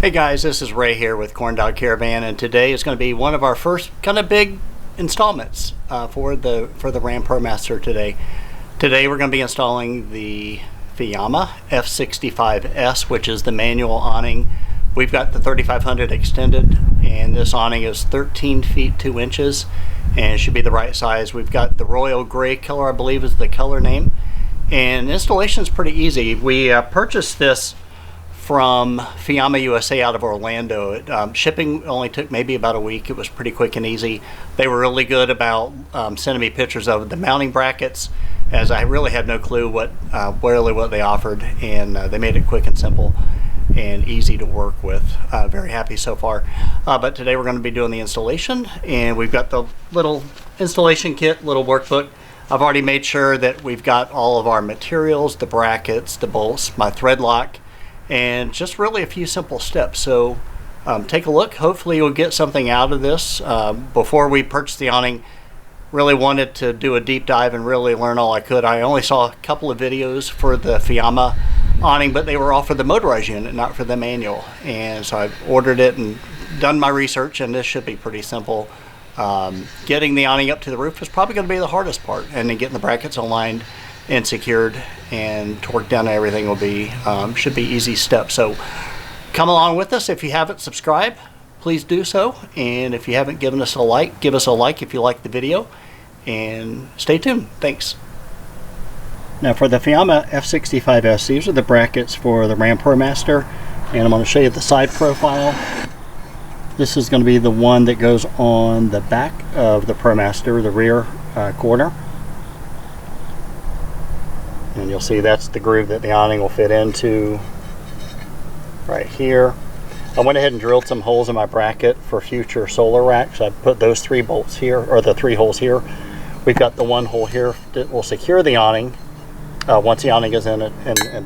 Hey guys, this is Ray here with Corndog Caravan, and today is going to be one of our first kind of big installments for the Ram Promaster today. Today we're going to be installing the Fiamma F65s, which is the manual awning. We've got the 3500 extended, and this awning is 13 feet 2 inches, and it should be the right size. We've got the royal gray color, I believe is the color name, and installation is pretty easy. We purchased this from Fiamma USA out of Orlando. Shipping only took maybe about a week. It was pretty quick and easy. They were really good about sending me pictures of the mounting brackets, as I really had no clue what they offered, and they made it quick and simple and easy to work with. Very happy so far. But today we're going to be doing the installation, and we've got the little installation kit, little workbook. I've already made sure that we've got all of our materials, the brackets, the bolts, my thread lock, and just really a few simple steps. So take a look. Hopefully you'll get something out of this. Before we purchased the awning, really wanted to do a deep dive and really learn all I could. I only saw a couple of videos for the Fiamma awning, but they were all for the motorized unit, not for the manual. And so I ordered it and done my research, and this should be pretty simple. Getting the awning up to the roof is probably going to be the hardest part, and then getting the brackets aligned and secured and torqued down and everything will be should be easy steps. So come along with us. If you haven't subscribed, please do so, and if you haven't given us a like, give us a like if you like the video, and stay tuned. Thanks. Now for the Fiamma F65s, these are the brackets for the Ram Promaster, and I'm going to show you the side profile. This is going to be the one that goes on the back of the Promaster, the rear corner. And you'll see that's the groove that the awning will fit into right here. I went ahead and drilled some holes in my bracket for future solar racks. I put those 3 bolts here, or the 3 holes here. We've got the 1 hole here that will secure the awning once the awning is in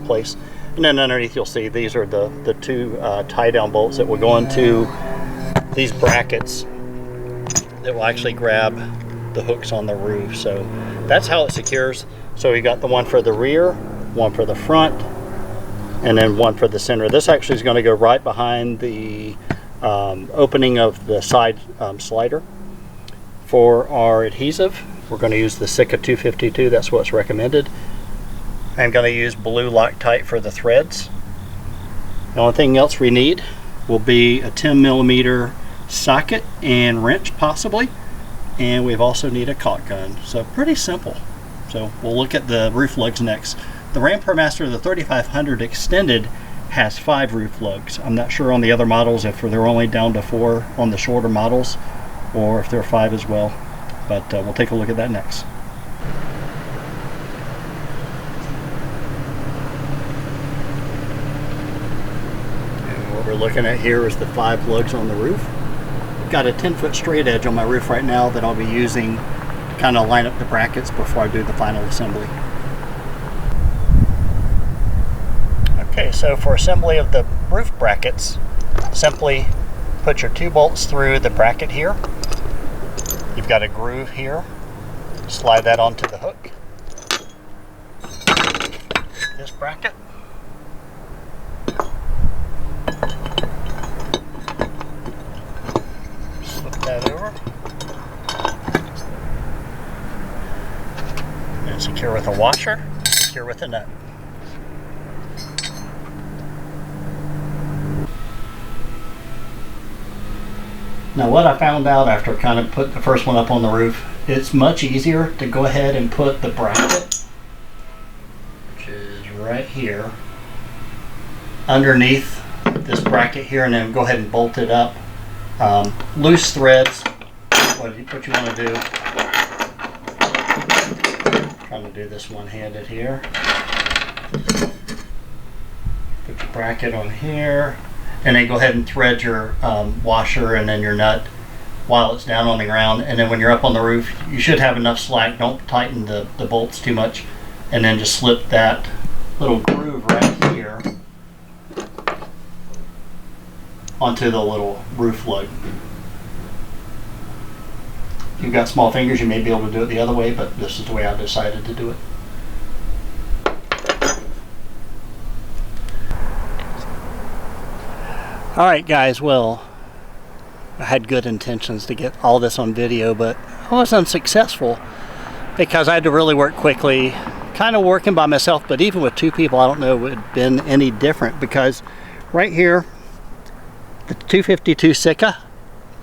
place. And then underneath you'll see these are the 2 tie down bolts that will go into these brackets that will actually grab the hooks on the roof. So that's how it secures. So we got the one for the rear, one for the front, and then one for the center. This actually is going to go right behind the opening of the side slider. For our adhesive, we're going to use the Sika 252. That's what's recommended. I'm going to use blue Loctite for the threads. The only thing else we need will be a 10mm socket and wrench possibly, and we also need a caulk gun. So pretty simple. So we'll look at the roof lugs next. The Ram Promaster, the 3500 extended, has 5 roof lugs. I'm not sure on the other models if they're only down to 4 on the shorter models, or if they're 5 as well. But we'll take a look at that next. And what we're looking at here is the 5 lugs on the roof. I've got a 10-foot straight edge on my roof right now that I'll be using kind of line up the brackets before I do the final assembly. Okay, so for assembly of the roof brackets, simply put your 2 bolts through the bracket here. You've got a groove here. Slide that onto the hook. This bracket. Slip that over. Secure with a washer, secure with a nut. Now what I found out after kind of put the first one up on the roof, it's much easier to go ahead and put the bracket, which is right here, underneath this bracket here, and then go ahead and bolt it up. Loose threads, what you want to do, trying to do this one-handed here. Put your bracket on here, and then go ahead and thread your washer and then your nut while it's down on the ground. And then when you're up on the roof, you should have enough slack. Don't tighten the bolts too much, and then just slip that little groove right here onto the little roof lug. If you've got small fingers, you may be able to do it the other way, but this is the way I decided to do it. Alright guys, well, I had good intentions to get all this on video, but I was unsuccessful because I had to really work quickly, kind of working by myself. But even with 2 people, I don't know it would have been any different, because right here, the 252 Sika,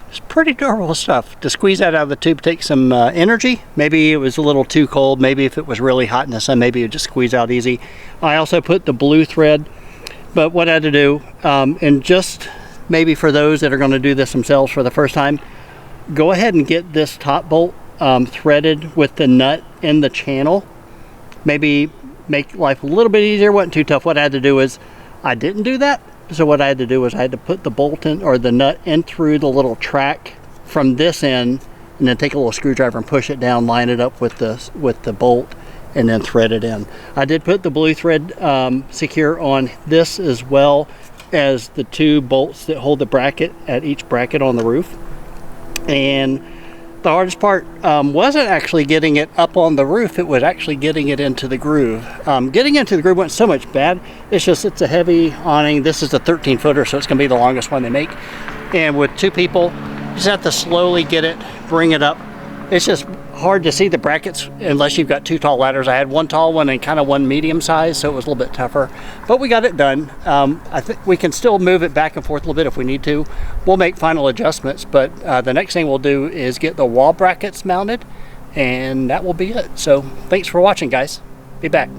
it's pretty durable stuff. To squeeze that out of the tube takes some energy. Maybe it was a little too cold. Maybe if it was really hot in the sun, maybe it would just squeeze out easy. I also put the blue thread, but what I had to do, and just maybe for those that are going to do this themselves for the first time, go ahead and get this top bolt threaded with the nut in the channel. Maybe make life a little bit easier. Wasn't too tough. What I had to do is, I didn't do that. So what I had to do was I had to put the bolt in, or the nut in through the little track from this end, and then take a little screwdriver and push it down, line it up with the bolt, and then thread it in. I did put the blue thread secure on this, as well as the 2 bolts that hold the bracket at each bracket on the roof. And the hardest part wasn't actually getting it up on the roof, it was actually getting it into the groove. Getting into the groove wasn't so much bad, it's just it's a heavy awning. This is a 13 footer, so it's going to be the longest one they make. And with 2 people, you just have to slowly get it, bring it up. It's just hard to see the brackets unless you've got 2 tall ladders. I had 1 tall one and kind of 1 medium size, so it was a little bit tougher. But we got it done. I think we can still move it back and forth a little bit if we need to. We'll make final adjustments, but the next thing we'll do is get the wall brackets mounted, and that will be it. So thanks for watching, guys. Be back.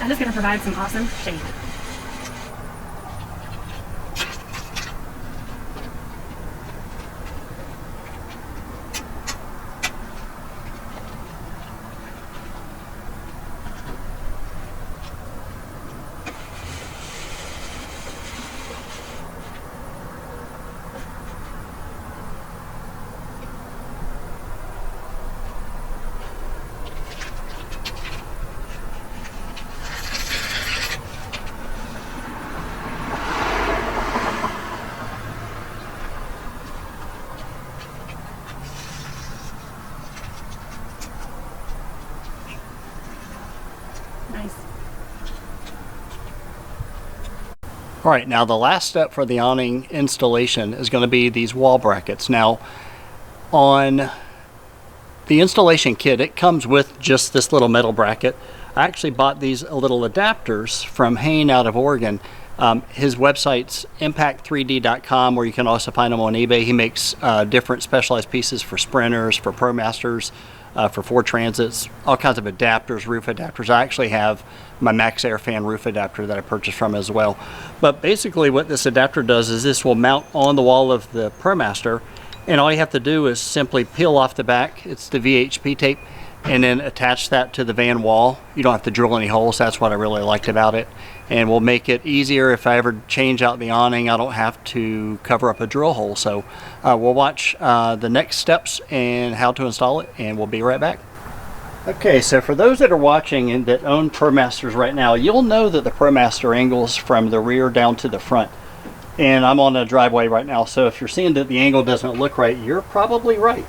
I'm just going to provide some awesome shade. Nice. All right, now the last step for the awning installation is going to be these wall brackets. Now, on the installation kit, it comes with just this little metal bracket. I actually bought these little adapters from Hayne out of Oregon. His website's impact3d.com, where you can also find them on eBay. He makes different specialized pieces for sprinters, for Promasters, for Ford Transits, all kinds of adapters, roof adapters. I actually have my Max Air Fan roof adapter that I purchased from as well. But basically what this adapter does is this will mount on the wall of the Promaster, And all you have to do is simply peel off the back. It's the VHP tape, and then attach that to the van wall. You don't have to drill any holes. That's what I really liked about it. And will make it easier if I ever change out the awning. I don't have to cover up a drill hole. So we'll watch the next steps and how to install it, and we'll be right back. Okay, so for those that are watching and that own Promasters right now, you'll know that the Promaster angles from the rear down to the front. And I'm on a driveway right now, so if you're seeing that the angle doesn't look right, you're probably right.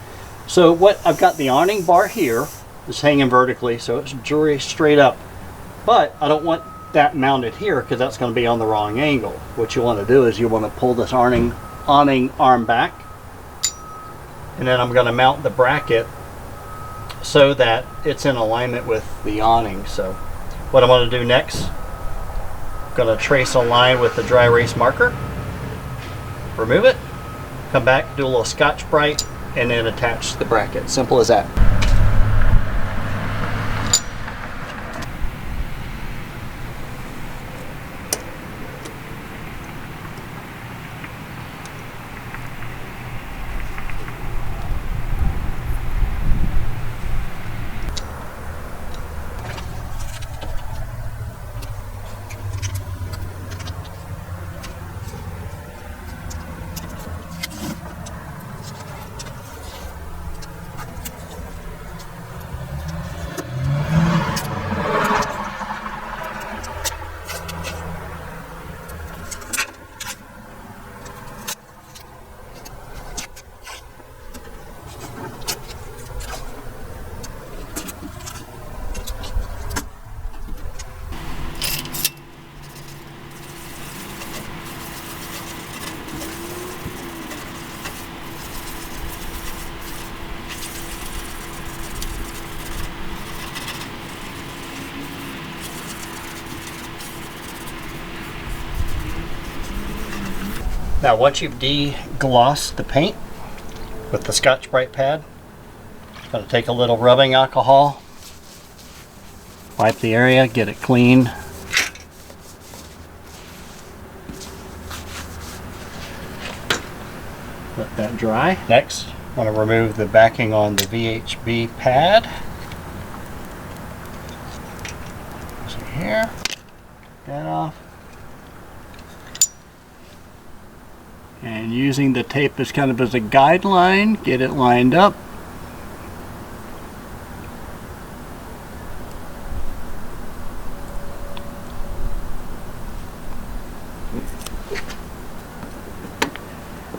So what I've got, the awning bar here is hanging vertically, so it's very straight up. But I don't want that mounted here because that's going to be on the wrong angle. What you want to do is you want to pull this awning arm back, and then I'm going to mount the bracket so that it's in alignment with the awning. So what I'm going to do next, I'm going to trace a line with the dry erase marker, remove it, come back, do a little Scotch-Brite, and then attach the bracket. Simple as that. Now once you've de-glossed the paint with the Scotch-Brite pad, I'm going to take a little rubbing alcohol, wipe the area, get it clean. Let that dry. Next, I want to remove the backing on the VHB pad. So here, that off. And using the tape as kind of as a guideline, get it lined up.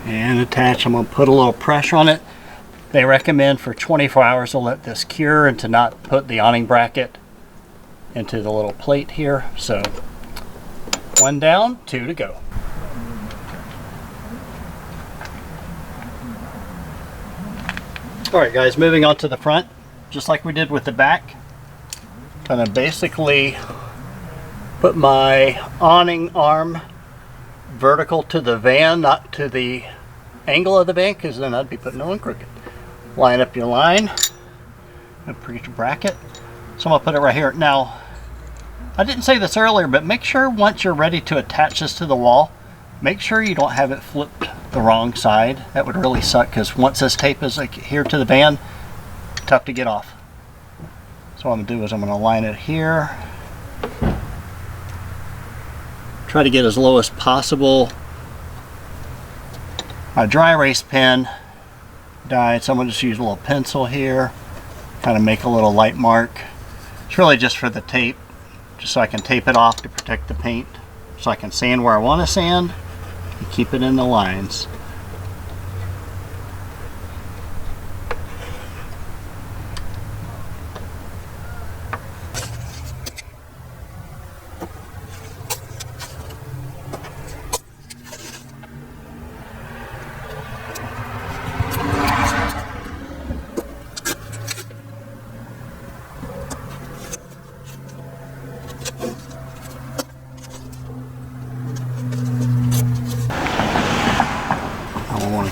And attach. I'm going to put a little pressure on it. They recommend for 24 hours to let this cure and to not put the awning bracket into the little plate here. So 1 down, 2 to go. Alright guys, moving on to the front, just like we did with the back. Gonna basically put my awning arm vertical to the van, not to the angle of the van, because then I'd be putting it on crooked. Line up your line and put your bracket. So I'm gonna put it right here. Now, I didn't say this earlier, but make sure once you're ready to attach this to the wall, make sure you don't have it flipped the wrong side. That would really suck, because once this tape is like here to the van, tough to get off. So what I'm gonna do is I'm gonna line it here. Try to get as low as possible. My dry erase pen died, so I'm gonna just use a little pencil here, kind of make a little light mark. It's really just for the tape, just so I can tape it off to protect the paint, so I can sand where I want to sand and keep it in the lines.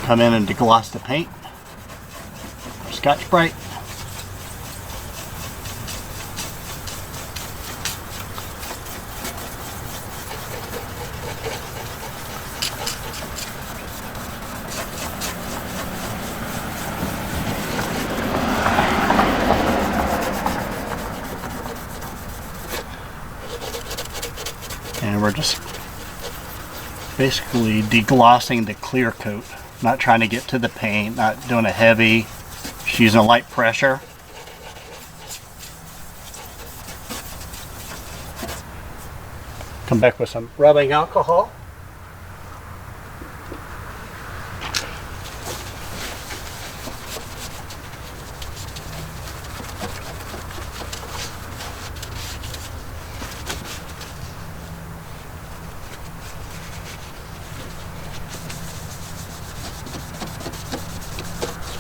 Come in and degloss the paint. Scotch-Brite. just basically deglossing the clear coat. Not trying to get to the paint, not doing a heavy, just using a light pressure. Come back with some rubbing alcohol.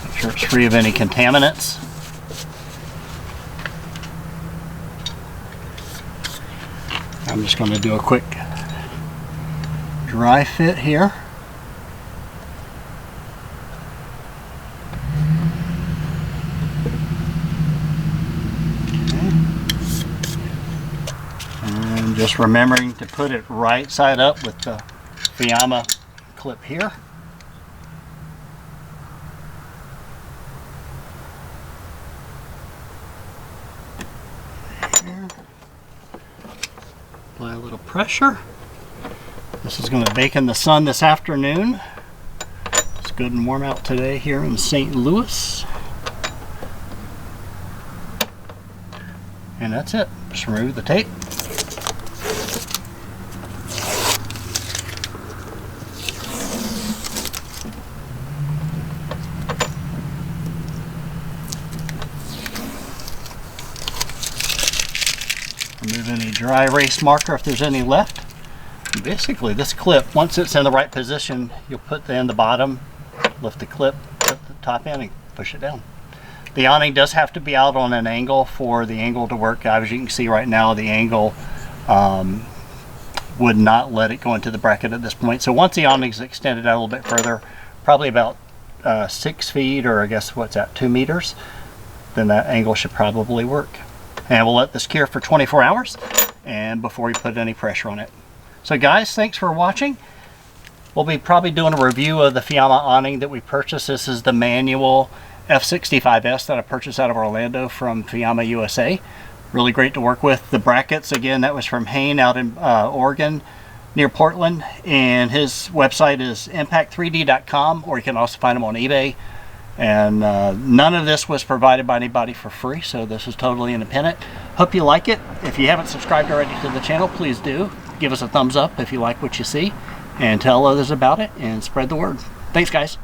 Make sure it's free of any contaminants. I'm just going to do a quick dry fit here. Okay. And just remembering to put it right side up with the Fiamma clip here. Apply a little pressure. This is going to bake in the sun this afternoon. It's good and warm out today here in St. Louis. And that's it. Just remove the tape. Remove any dry erase marker if there's any left. And basically this clip, once it's in the right position, you'll put the in the bottom, lift the clip, put the top in and push it down. The awning does have to be out on an angle for the angle to work. As you can see right now, the angle would not let it go into the bracket at this point. So once the awning is extended out a little bit further, probably about 6 feet, or I guess what's that, 2 meters, then that angle should probably work. And we'll let this cure for 24 hours and before you put any pressure on it. So guys, thanks for watching. We'll be probably doing a review of the Fiamma awning that we purchased. This is the manual F65s that I purchased out of Orlando from Fiamma USA. Really great to work with. The brackets, again, that was from Hayne out in Oregon near Portland, and his website is impact3d.com, or you can also find them on eBay. And none of this was provided by anybody for free, so this is totally independent. Hope you like it. If you haven't subscribed already to the channel, please do. Give us a thumbs up if you like what you see, and tell others about it and spread the word. Thanks, guys.